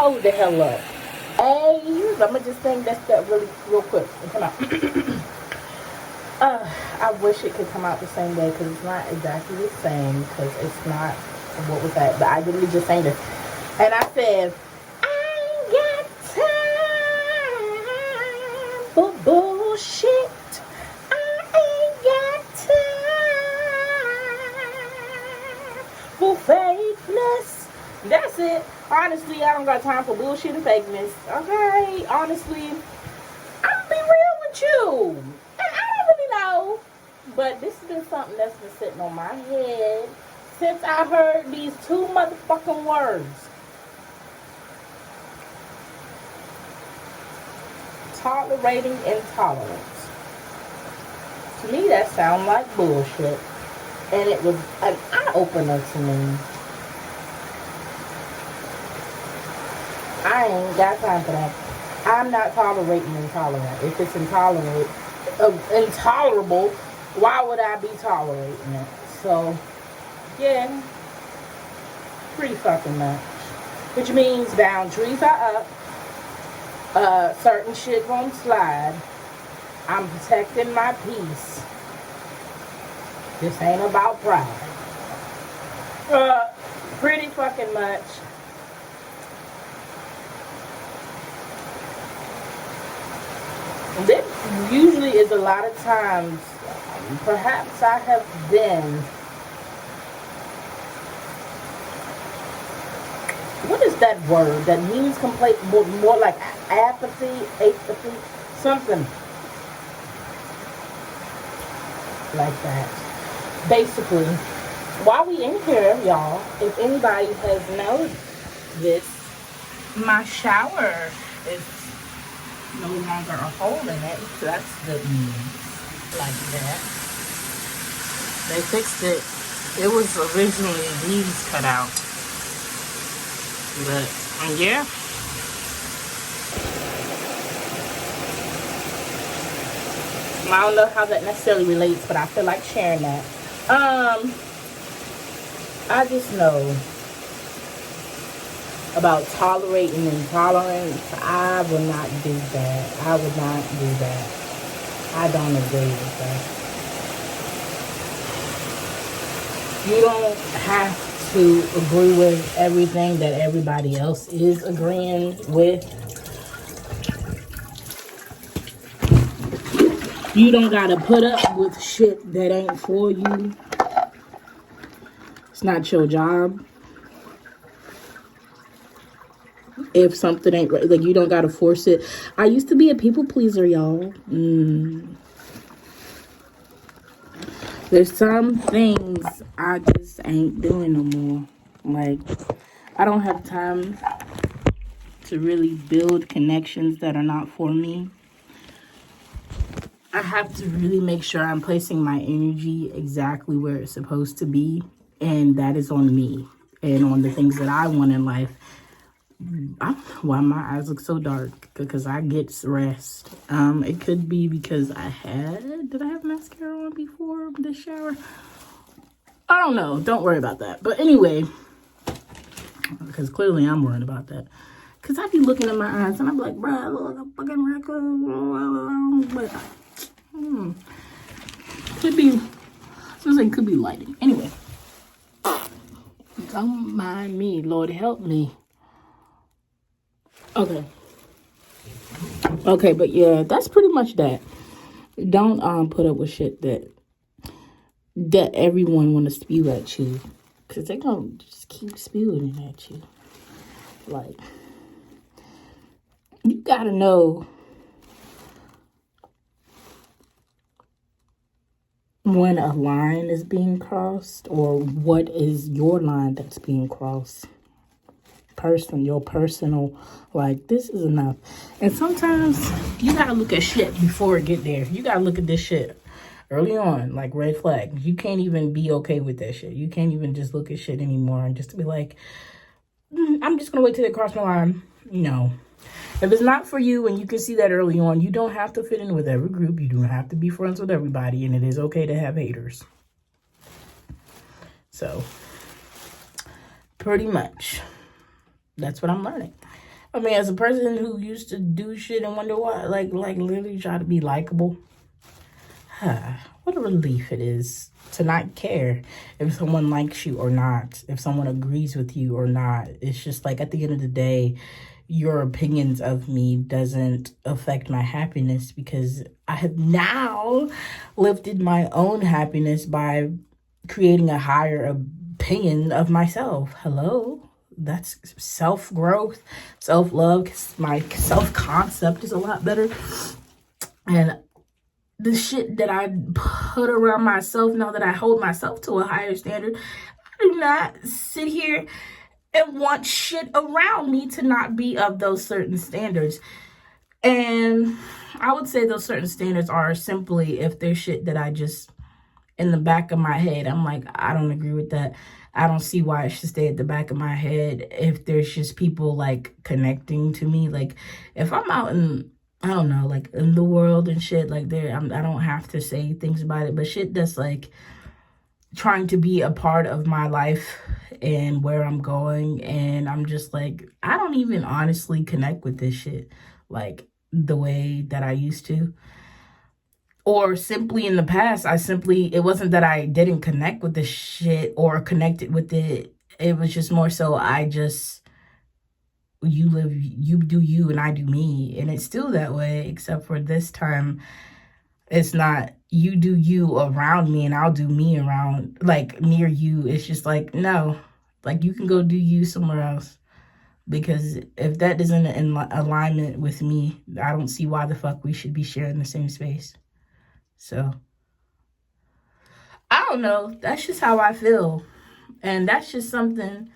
hold the hell up. I'm gonna just sing that stuff real quick and come out. I wish it could come out the same day because it's not exactly the same because it's not what was that, but I literally just sang this and I said I ain't got time for bullshit. I ain't got time for fakeness. That's it. Honestly, I don't got time for bullshit and fakeness. Okay, honestly, I'm gonna be real with you. And I don't really know, but this has been something that's been sitting on my head since I heard these two motherfucking words. Tolerating intolerance. To me, that sounds like bullshit. And it was an eye-opener to me. I ain't got time for that. I'm not tolerating intolerant. If it's intolerable, why would I be tolerating it? So, yeah, pretty fucking much. Which means boundaries are up. Certain shit won't slide. I'm protecting my peace. This ain't about pride. Pretty fucking much. This usually is a lot of times, perhaps I have been, what is that word that means complaint, more like apathy, something like that. Basically, while we in here, y'all, if anybody has noticed this, my shower is no longer a hole in it, so that's good news. Like that. They fixed it. It was originally these cut out. But yeah. I don't know how that necessarily relates, but I feel like sharing that. I just know about tolerating intolerance. I will not do that. I would not do that. I don't agree with that. You don't have to agree with everything that everybody else is agreeing with. You don't gotta put up with shit that ain't for you. It's not your job. If something ain't right, like, you don't gotta force it. I used to be a people pleaser, y'all. There's some things I just ain't doing no more. Like, I don't have time to really build connections that are not for me. I have to really make sure I'm placing my energy exactly where it's supposed to be, and that is on me and on the things that I want in life. I don't know why my eyes look so dark, because I get rest. It could be because did I have mascara on before the shower? I don't know. Don't worry about that. But anyway, because clearly I'm worried about that. Because I be looking at my eyes and I'm like, bruh, I look like a fucking raccoon. But, could be, could be lighting. Anyway, don't mind me. Lord help me. Okay, but yeah, that's pretty much that. Don't put up with shit that everyone want to spew at you, because they're gonna just keep spewing it at you. Like, you gotta know when a line is being crossed, or what is your line that's being crossed. Your personal, like, this is enough. And sometimes you gotta look at shit before it get there. You gotta look at this shit early on, like red flag. You can't even be okay with that shit. You can't even just look at shit anymore and just be like, I'm just gonna wait till they cross my line. No. If it's not for you and you can see that early on, you don't have to fit in with every group. You don't have to be friends with everybody, and it is okay to have haters. So, pretty much, that's what I'm learning. I mean, as a person who used to do shit and wonder why, like literally try to be likable, what a relief it is to not care if someone likes you or not, if someone agrees with you or not. It's just like at the end of the day, your opinions of me doesn't affect my happiness, because I have now lifted my own happiness by creating a higher opinion of myself. Hello? That's self-growth, self-love. My self-concept is a lot better. And the shit that I put around myself, now that I hold myself to a higher standard, I do not sit here and want shit around me to not be of those certain standards. And I would say those certain standards are simply if there's shit that I just, in the back of my head, I'm like, I don't agree with that. I don't see why it should stay at the back of my head. If there's just people like connecting to me, like if I'm out in, I don't know, like in the world and shit, like I don't have to say things about it, but shit that's like trying to be a part of my life and where I'm going, and I'm just like, I don't even honestly connect with this shit like the way that I used to. Or simply in the past, it wasn't that I didn't connect with the shit or connected with it. It was just more so you do you and I do me. And it's still that way, except for this time, it's not you do you around me and I'll do me around, like near you. It's just like, no, like you can go do you somewhere else. Because if that isn't in alignment with me, I don't see why the fuck we should be sharing the same space. So, I don't know. That's just how I feel. And that's just something,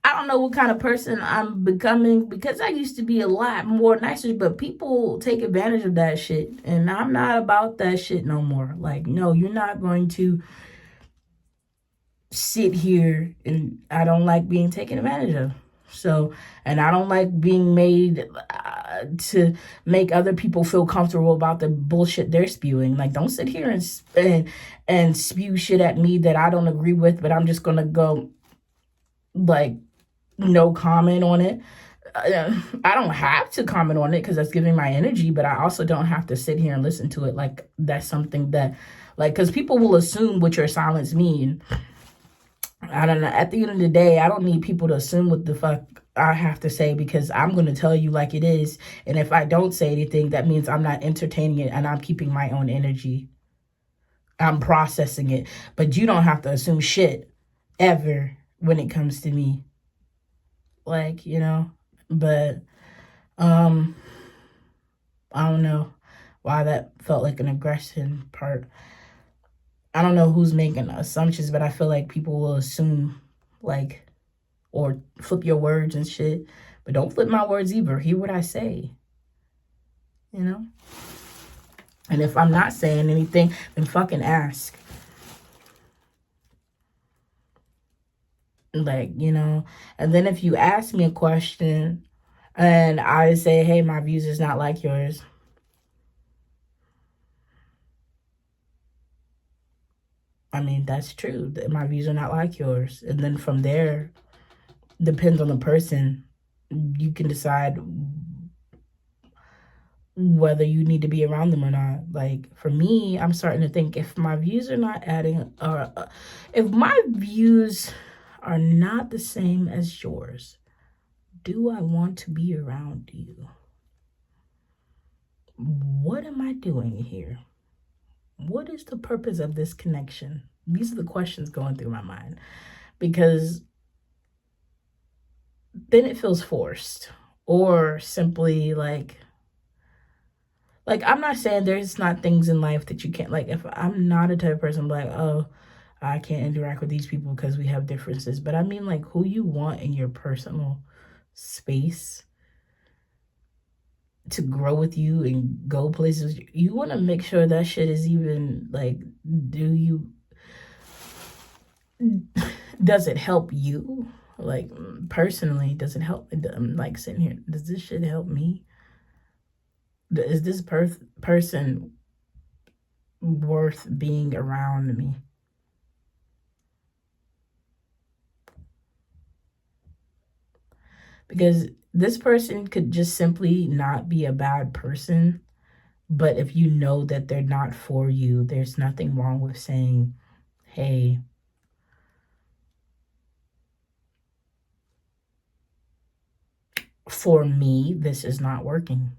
I don't know what kind of person I'm becoming, because I used to be a lot more nicer, but people take advantage of that shit. And I'm not about that shit no more. Like, no, you're not going to sit here, and I don't like being taken advantage of. So, and I don't like being made to make other people feel comfortable about the bullshit they're spewing. Like, don't sit here and spew shit at me that I don't agree with, but I'm just gonna go like no comment on it. I don't have to comment on it because that's giving my energy, but I also don't have to sit here and listen to it like that's something that, like, because people will assume what your silence mean. I don't know. At the end of the day, I don't need people to assume what the fuck I have to say, because I'm going to tell you like it is. And if I don't say anything, that means I'm not entertaining it and I'm keeping my own energy. I'm processing it. But you don't have to assume shit ever when it comes to me. Like, but I don't know why that felt like an aggression part. I don't know who's making assumptions, but I feel like people will assume, like, or flip your words and shit. But don't flip my words either. Hear what I say. And if I'm not saying anything, then fucking ask. Like, and then if you ask me a question and I say, hey, my views is not like yours, I mean, that's true. My views are not like yours. And then from there, depends on the person. You can decide whether you need to be around them or not. Like, for me, I'm starting to think if my views are not adding, or if my views are not the same as yours, do I want to be around you? What am I doing here? What is the purpose of this connection? These are the questions going through my mind, because then it feels forced, or simply like I'm not saying there's not things in life that you can't, like, if I'm not a type of person like, oh, I can't interact with these people because we have differences, but I mean, like, who you want in your personal space to grow with you and go places, you want to make sure that shit is even, like, does it help you? Like, personally, does it help? I'm like sitting here, does this shit help me? Is this person worth being around me? Because this person could just simply not be a bad person. But if you know that they're not for you, there's nothing wrong with saying, hey, for me, this is not working.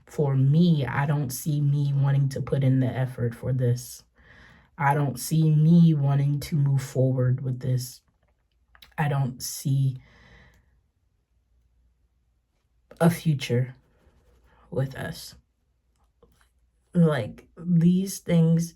For me, I don't see me wanting to put in the effort for this. I don't see me wanting to move forward with this. I don't see a future with us. Like, these things,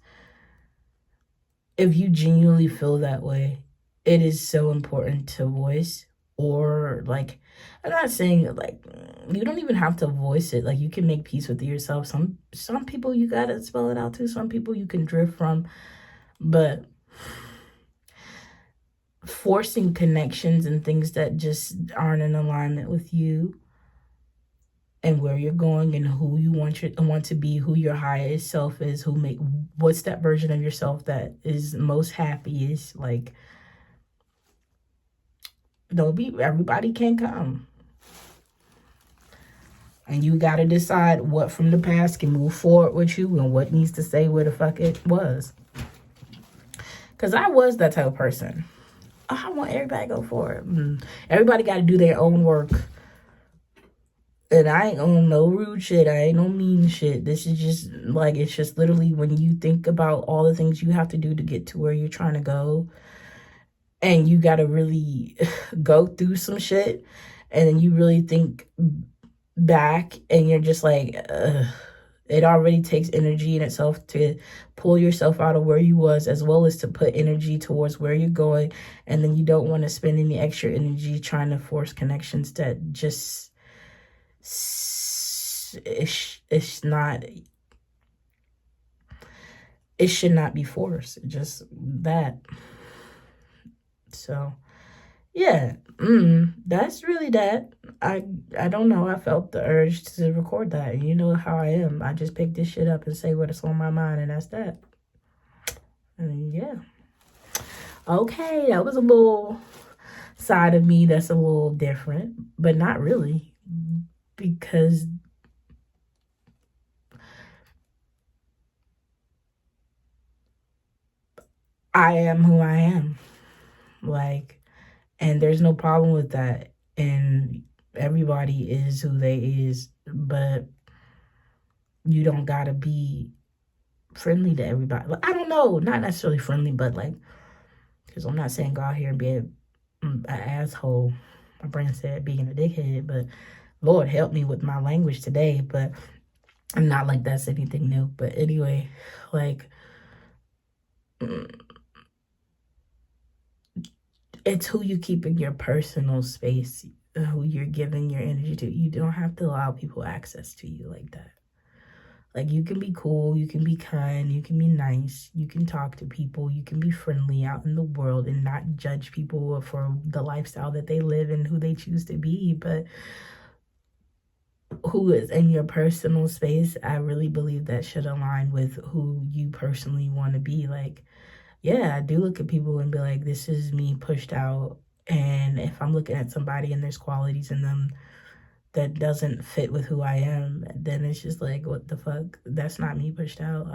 if you genuinely feel that way, it is so important to voice. Or, like, I'm not saying, like, you don't even have to voice it. Like, you can make peace with yourself. Some people you gotta spell it out to. Some people you can drift from. But forcing connections and things that just aren't in alignment with you and where you're going and who you want to be, who your highest self is, what's that version of yourself that is most happiest. Like, everybody can come. And you got to decide what from the past can move forward with you and what needs to stay where the fuck it was. Because I was that type of person. I want everybody to go for it. Everybody got to do their own work. And I ain't on no rude shit. I ain't no mean shit. This is just, like, it's just literally when you think about all the things you have to do to get to where you're trying to go. And you got to really go through some shit. And then you really think back and you're just like, it already takes energy in itself to pull yourself out of where you was, as well as to put energy towards where you're going. And then you don't want to spend any extra energy trying to force connections that just, it's not, it should not be forced. Just that. So yeah, that's really that. I don't know. I felt the urge to record that. And you know how I am. I just pick this shit up and say what's on my mind, and that's that. And yeah. Okay, that was a little side of me that's a little different, but not really, because I am who I am. Like, and there's no problem with that. And everybody is who they is, but you don't gotta be friendly to everybody. Like, I don't know, not necessarily friendly, but like, because I'm not saying go out here and be an asshole. My brain said being a dickhead, but Lord help me with my language today. But I'm not like that's anything new. But anyway, like, it's who you keep in your personal space, who you're giving your energy to. You don't have to allow people access to you like that. Like, you can be cool, you can be kind, you can be nice, you can talk to people, you can be friendly out in the world and not judge people for the lifestyle that they live and who they choose to be. But who is in your personal space, I really believe that should align with who you personally want to be. Like, yeah, I do look at people and be like, this is me pushed out. And if I'm looking at somebody and there's qualities in them that doesn't fit with who I am, then it's just like, what the fuck? That's not me pushed out.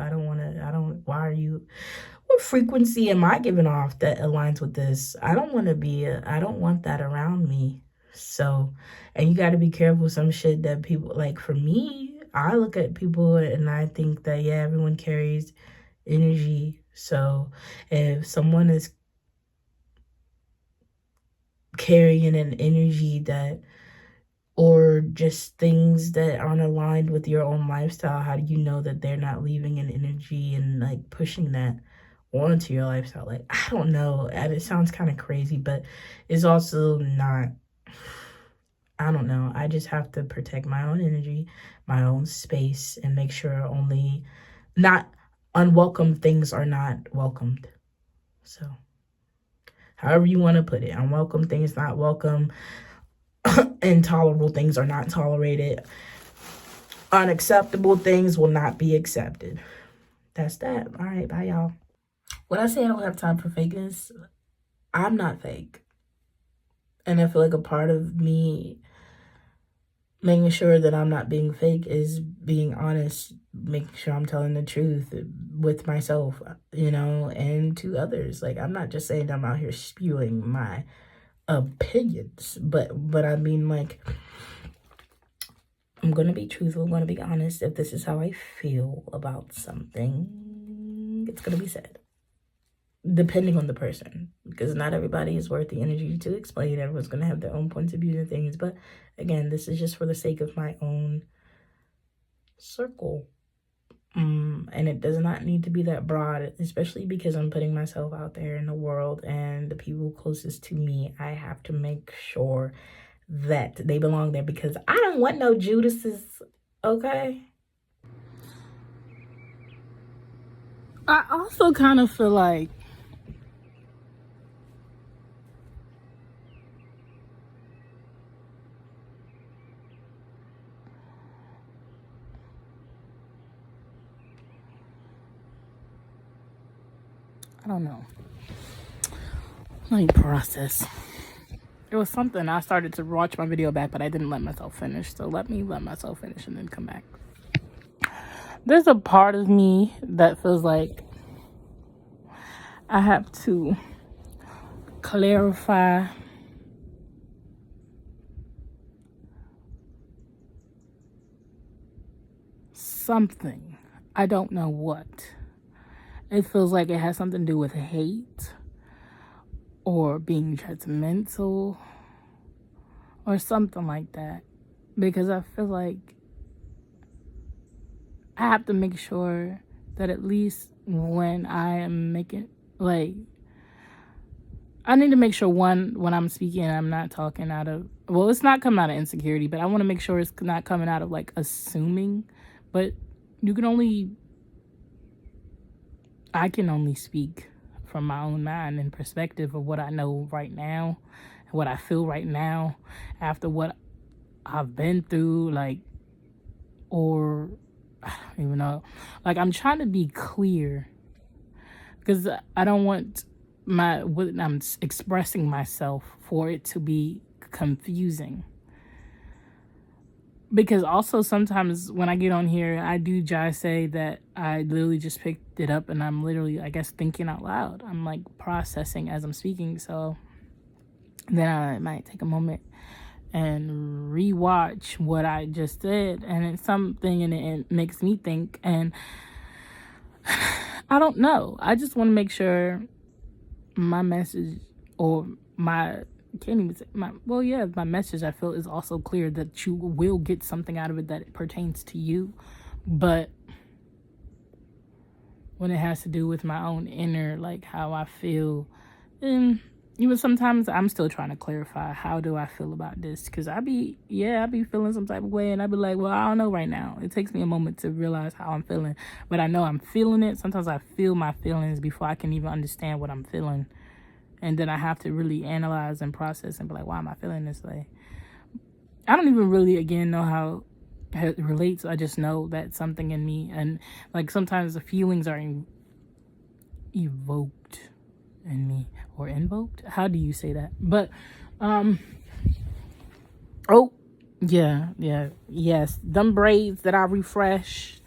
What frequency am I giving off that aligns with this? I don't want that around me. So, and you got to be careful with some shit that people, like, for me, I look at people and I think that, yeah, everyone carries energy. So if someone is carrying an energy that, or just things that aren't aligned with your own lifestyle, how do you know that they're not leaving an energy and like pushing that onto your lifestyle? Like, I don't know. And it sounds kind of crazy, but it's also not, I don't know. I just have to protect my own energy, my own space, and make sure only not unwelcome things are not welcomed. So however you want to put it, unwelcome things not welcome. Intolerable things are not tolerated. Unacceptable things will not be accepted. That's that. All right, bye, y'all. When I say I don't have time for fakeness, I'm not fake. And I feel like a part of me making sure that I'm not being fake is being honest, making sure I'm telling the truth with myself, and to others. Like, I'm not just saying I'm out here spewing my opinions, but I mean, like, I'm gonna be truthful, I'm gonna be honest. If this is how I feel about something, it's gonna be said, depending on the person, because not everybody is worth the energy to explain. Everyone's gonna have their own points of view and things, but again, this is just for the sake of my own circle. And it does not need to be that broad, especially because I'm putting myself out there in the world, and the people closest to me, I have to make sure that they belong there, because I don't want no Judases, okay? I also kind of feel like I don't know. Let me process. It was something I started to watch my video back, but I didn't let myself finish. So let me let myself finish and then come back. There's a part of me that feels like I have to clarify something. I don't know what. It feels like it has something to do with hate or being judgmental or something like that. Because I feel like I have to make sure that at least when I am making, like, I need to make sure, one, when I'm speaking, I'm not talking out of, well, it's not coming out of insecurity, but I want to make sure it's not coming out of, like, assuming. But I can only speak from my own mind and perspective of what I know right now, what I feel right now, after what I've been through, like, or I don't even know. Like, I'm trying to be clear because I don't want when I'm expressing myself for it to be confusing. Because also sometimes when I get on here, I do just say that I literally just picked it up and I'm literally, I guess, thinking out loud. I'm like processing as I'm speaking. So then I might take a moment and rewatch what I just said, and it's something, and it makes me think, and I don't know. I just want to make sure my message, or my can't even say my message, I feel, is also clear, that you will get something out of it that pertains to you. But when it has to do with my own inner, like how I feel, and even sometimes I'm still trying to clarify, how do I feel about this? Because I be feeling some type of way, and I be like, well, I don't know right now. It takes me a moment to realize how I'm feeling, but I know I'm feeling it. Sometimes I feel my feelings before I can even understand what I'm feeling, and then I have to really analyze and process and be like, why am I feeling this way? I don't even really, again, know how it relates. I just know that something in me, and like sometimes the feelings are evoked in me, or invoked. How do you say that? But yes, them braids that I refresh,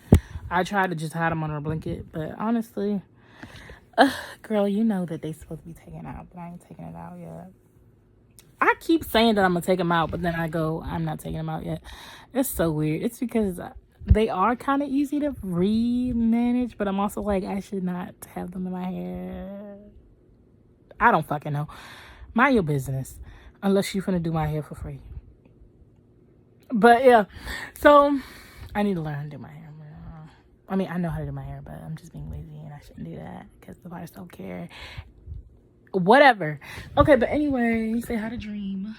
I try to just hide them under a blanket, but honestly, girl, you know that they supposed to be taken out, but I ain't taking it out yet. I keep saying that I'm gonna take them out, but then I go, I'm not taking them out yet. It's so weird. It's because they are kind of easy to re-manage, but I'm also like, I should not have them in my hair. I don't fucking know. Mind your business, unless you're gonna do my hair for free. But yeah, so I need to learn how to do my hair. I mean, I know how to do my hair, but I'm just being lazy, and I shouldn't do that because the buyers don't care. Whatever. Okay, but anyway, say hi to Dream.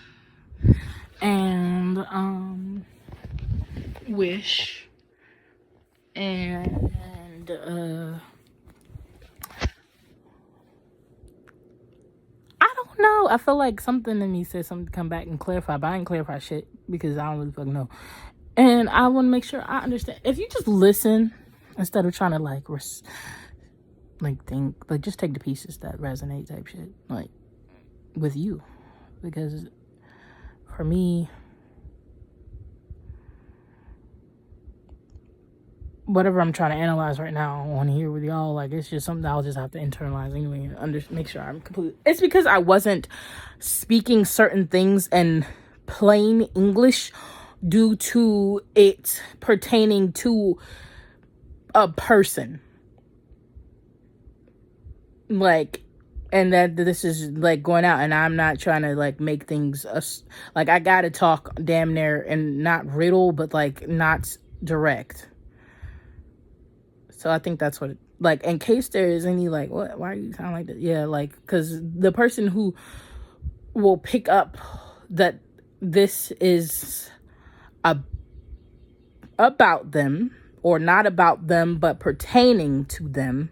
And Wish. And I don't know. I feel like something in me said something to come back and clarify, but I ain't clarify shit because I don't really fucking know. And I want to make sure I understand. If you just listen instead of trying to like think, like just take the pieces that resonate type shit, like with you, because for me, whatever I'm trying to analyze right now on here with y'all, like, it's just something I'll just have to internalize anyway and make sure I'm completely. It's because I wasn't speaking certain things in plain English due to it pertaining to a person. Like, and that this is like going out, and I'm not trying to like make things like I gotta talk damn near and not riddle, but like not direct. So I think that's what it, like, in case there is any like, what, why are you sound like that? Yeah, like, because the person who will pick up that this is about them, or not about them but pertaining to them.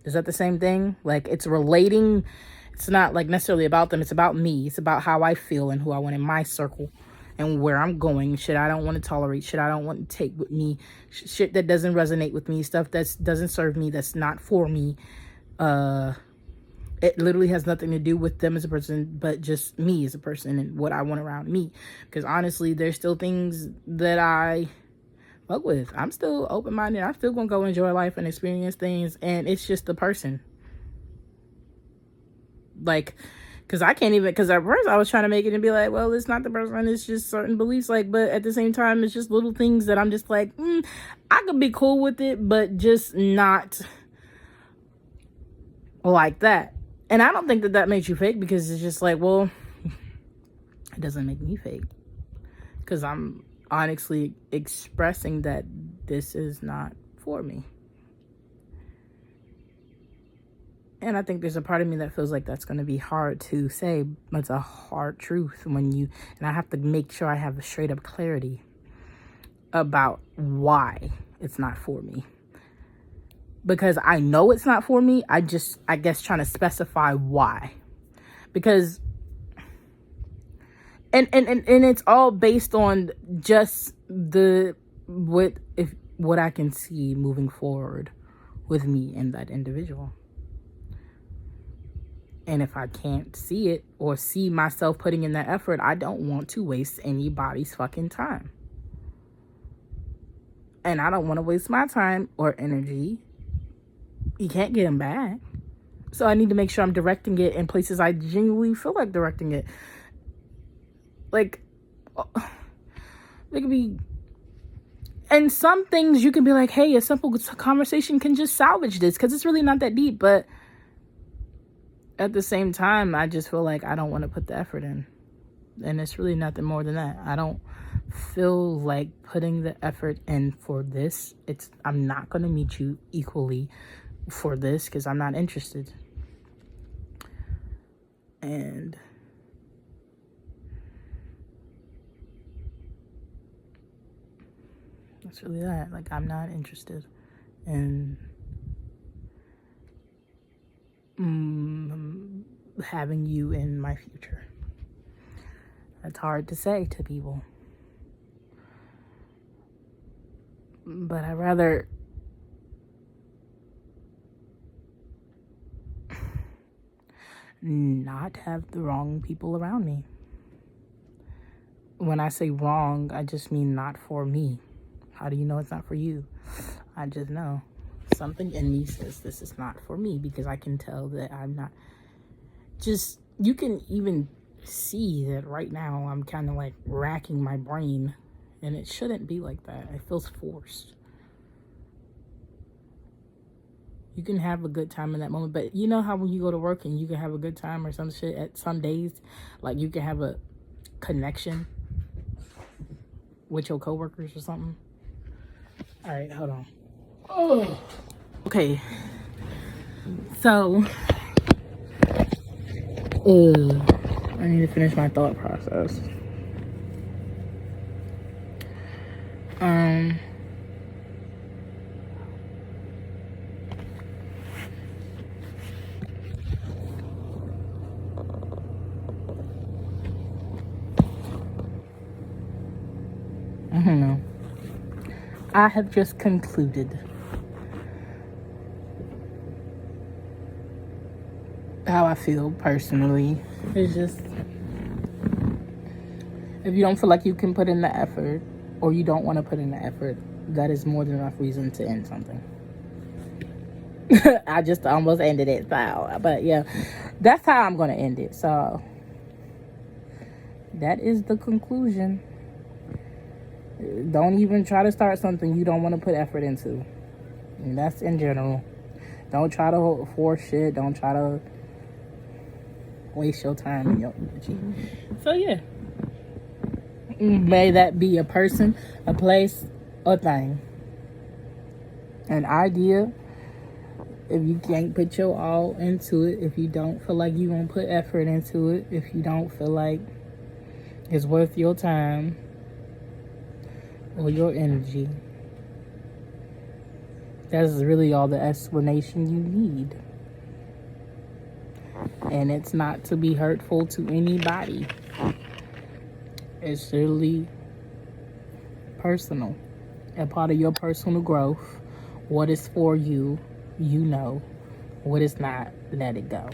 Is that the same thing? Like, it's relating. It's not like necessarily about them. It's about me. It's about how I feel and who I want in my circle and where I'm going. Shit I don't want to tolerate. Shit I don't want to take with me. Shit that doesn't resonate with me. Stuff that doesn't serve me. That's not for me. It literally has nothing to do with them as a person, but just me as a person and what I want around me. Because honestly, there's still things that I fuck with. I'm still open-minded. I'm still gonna go enjoy life and experience things, and it's just the person. Like, because I can't even, because at first I was trying to make it and be like, well, it's not the person, it's just certain beliefs. Like, but at the same time, it's just little things that I'm just like, I could be cool with it, but just not like that. And I don't think that makes you fake, because it's just like, well, it doesn't make me fake, because I'm honestly expressing that this is not for me. And I think there's a part of me that feels like that's going to be hard to say, but it's a hard truth and I have to make sure I have a straight up clarity about why it's not for me. Because I know it's not for me. I guess trying to specify why. Because and it's all based on just what I can see moving forward with me and that individual. And if I can't see it or see myself putting in that effort, I don't want to waste anybody's fucking time. And I don't want to waste my time or energy. You can't get them back. So I need to make sure I'm directing it in places I genuinely feel like directing it. Like, it could be, and some things you can be like, hey, a simple conversation can just salvage this, because it's really not that deep. But at the same time, I just feel like I don't want to put the effort in, and it's really nothing more than that. I don't feel like putting the effort in for this. I'm not going to meet you equally for this, because I'm not interested. And that's really that. Like, I'm not interested in having you in my future. That's hard to say to people. But I'd rather not have the wrong people around me. When I say wrong, I just mean not for me. How do you know it's not for you? I just know. Something in me says this is not for me, because I can tell that I'm not. Just, you can even see that right now I'm kind of like racking my brain, and it shouldn't be like that. It feels forced. You can have a good time in that moment, but you know how when you go to work and you can have a good time or some shit at some days, like you can have a connection with your coworkers or something. All right, hold on. Oh, okay. So, I need to finish my thought process. I don't know. I have just concluded how I feel personally. It's just, if you don't feel like you can put in the effort, or you don't want to put in the effort, that is more than enough reason to end something. I just almost ended it, so, but yeah, that's how I'm gonna end it. So that is the conclusion. Don't even try to start something you don't want to put effort into, and that's in general. Don't try to force shit. Don't try to waste your time and your energy. So yeah, may that be a person, a place, a thing, an idea. If you can't put your all into it, if you don't feel like you won't put effort into it, if you don't feel like it's worth your time or your energy, that's really all the explanation you need. And it's not to be hurtful to anybody. It's really personal, a part of your personal growth. What is for you, you know. What is not, let it go.